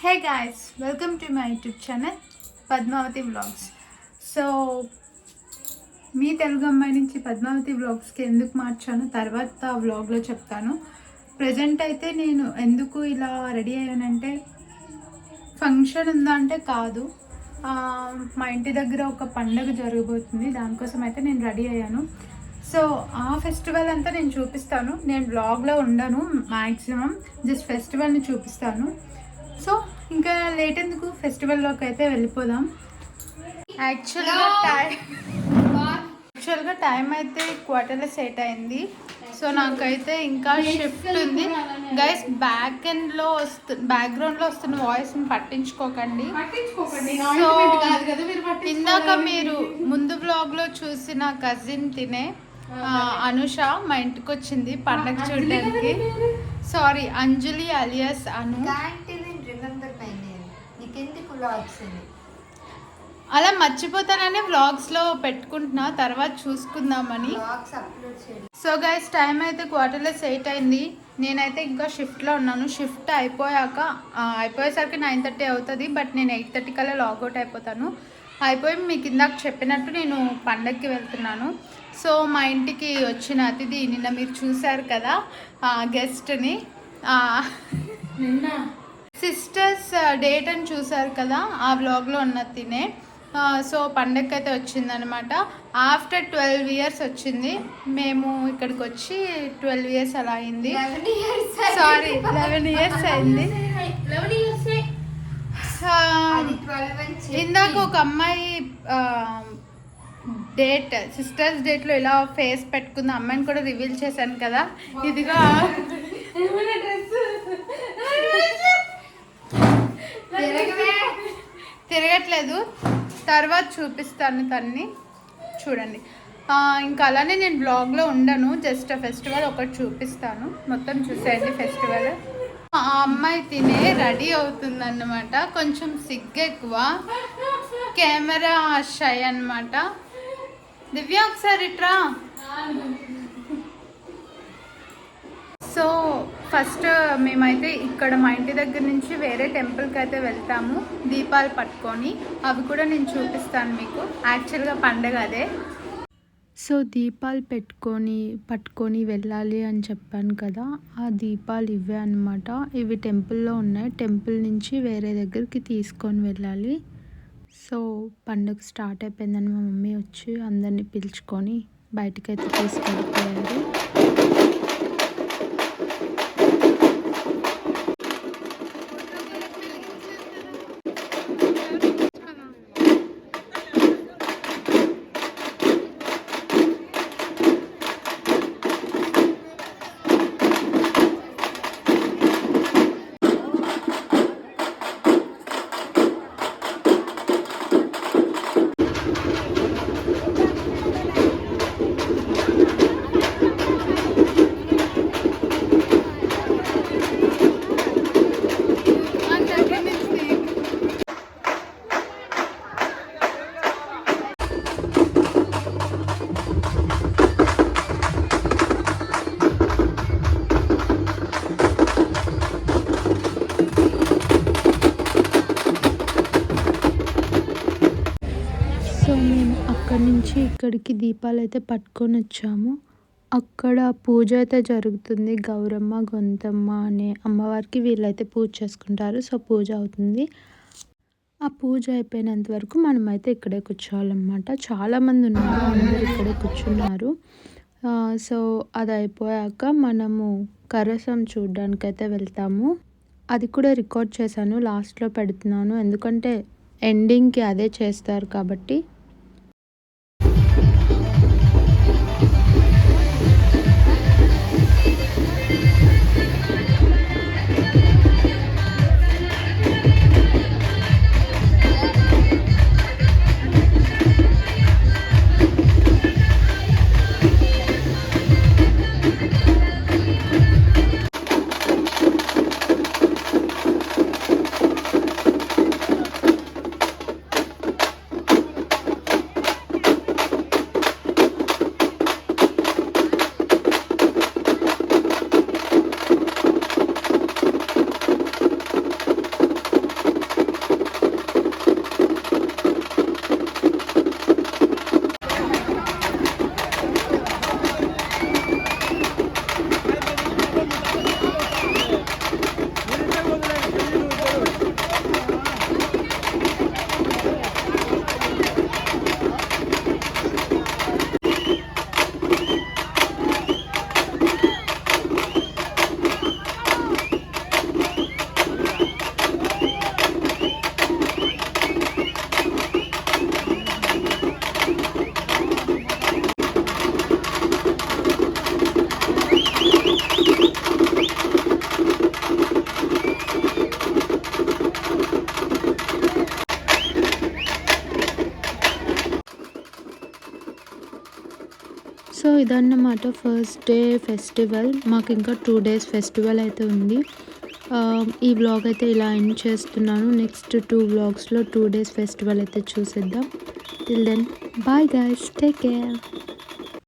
Hey guys, welcome to my YouTube channel Padmavathi vlogs. So మీ తెలుగు అమ్మాయి నుంచి పద్మావతి వ్లాగ్స్కి ఎందుకు మార్చాను తర్వాత వ్లాగ్లో చెప్తాను. ప్రజెంట్ అయితే నేను ఎందుకు ఇలా రెడీ అయ్యానంటే ఫంక్షన్ ఉందా అంటే కాదు, మా ఇంటి దగ్గర ఒక పండుగ జరగబోతుంది. దానికోసం అయితే నేను రెడీ అయ్యాను. సో ఆ ఫెస్టివల్ అంతా నేను చూపిస్తాను. నేను వ్లాగ్లో ఉండను, మ్యాక్సిమం జస్ట్ ఫెస్టివల్ని చూపిస్తాను. సో ఇంకా లేట్ ఎందుకు, ఫెస్టివల్లోకి అయితే వెళ్ళిపోదాం. యాక్చువల్గా టైం అయితే క్వార్టర్లో సెట్ అయింది. సో నాకైతే ఇంకా షిఫ్ట్ ఉంది గైస్. బ్యాక్గ్రౌండ్లో వస్తున్న వాయిస్ని పట్టించుకోకండి. సో ఇందాక మీరు ముందు బ్లాగ్లో చూసిన కజిన్ తినే అనుష మా ఇంటికి వచ్చింది పండగ చూడడానికి. సారీ, అంజలి అలియాస్ అను. అలా మర్చిపోతానని వ్లాగ్స్లో పెట్టుకుంటున్నా, తర్వాత చూసుకుందామని. సో గైస్, టైం అయితే క్వార్టర్లో సెట్ అయింది. నేనైతే ఇంకా షిఫ్ట్లో ఉన్నాను. షిఫ్ట్ అయిపోయేసరికి 9:30 అవుతుంది. బట్ నేను 8:30 కల్లా లాగౌట్ అయిపోతాను. అయిపోయి మీకు ఇందాక చెప్పినట్టు నేను పండగకి వెళ్తున్నాను. సో మా ఇంటికి వచ్చిన అతిథి నిన్న మీరు చూశారు కదా, గెస్ట్ని. నిన్న సిస్టర్స్ డేట్ అని చూసారు కదా, ఆ వ్లాగ్లో ఉన్న తినే. సో పండగకి అయితే వచ్చిందనమాట. ఆఫ్టర్ 12 years వచ్చింది. మేము ఇక్కడికి వచ్చి 12 years అలా అయింది. సారీ, 11 years అయింది. ఇందాక ఒక అమ్మాయి సిస్టర్స్ డేట్లో ఇలా ఫేస్ పెట్టుకుంది. అమ్మాయిని కూడా రివీల్ చేశాను కదా. ఇదిగా తిరగట్లేదు, తర్వాత చూపిస్తాను తన్ని, చూడండి. ఇంకా అలానే నేను బ్లాగ్లో ఉండను, జస్ట్ ఫెస్టివల్ ఒకటి చూపిస్తాను. మొత్తం చూసేయండి ఫెస్టివల్. ఆ అమ్మాయి తినే రెడీ అవుతుందన్నమాట. కొంచెం సిగ్గు ఎక్కువ, కెమెరా షై అన్నమాట. దివ్య ఒకసారి ఇట్రా. సో ఫస్ట్ మేమైతే ఇక్కడ మా ఇంటి దగ్గర నుంచి వేరే టెంపుల్కి అయితే వెళ్తాము, దీపాలు పట్టుకొని. అవి కూడా నేను చూపిస్తాను మీకు. యాక్చువల్గా పండగ అదే. సో దీపాలు పట్టుకొని వెళ్ళాలి అని చెప్పాను కదా, ఆ దీపాలు ఇవే అన్నమాట. ఇవి టెంపుల్లో ఉన్నాయి. టెంపుల్ నుంచి వేరే దగ్గరికి తీసుకొని వెళ్ళాలి. సో పండుగ స్టార్ట్ అయిపోయిందని మా మమ్మీ వచ్చి అందరినీ పిలుచుకొని బయటకైతే తీసుకెళ్ళిపోయారు. సో మేము అక్కడి నుంచి ఇక్కడికి దీపాలు అయితే పట్టుకొని వచ్చాము. అక్కడ పూజ అయితే జరుగుతుంది. గౌరమ్మ గొంతమ్మ అనే అమ్మవారికి వీళ్ళైతే పూజ చేసుకుంటారు. సో పూజ అవుతుంది. ఆ పూజ అయిపోయినంత వరకు మనమైతే ఇక్కడే కూర్చోవాలన్నమాట. చాలామంది ఉన్నారు, అందరు ఇక్కడే కూర్చున్నారు. సో అది అయిపోయాక మనము కరసం చూడడానికైతే వెళ్తాము. అది కూడా రికార్డ్ చేశాను, లాస్ట్లో పెడుతున్నాను, ఎందుకంటే ఎండింగ్కి అదే చేస్తారు కాబట్టి. సో ఇదన్నమాట ఫస్ట్ డే ఫెస్టివల్. మాకు ఇంకా 2 days ఫెస్టివల్ అయితే ఉంది. ఈ వ్లాగ్ అయితే ఇలా ఎండ్ చేస్తున్నాను. నెక్స్ట్ 2 vlogsలో 2 days ఫెస్టివల్ అయితే చూసేద్దాం. Till then bye guys, take care.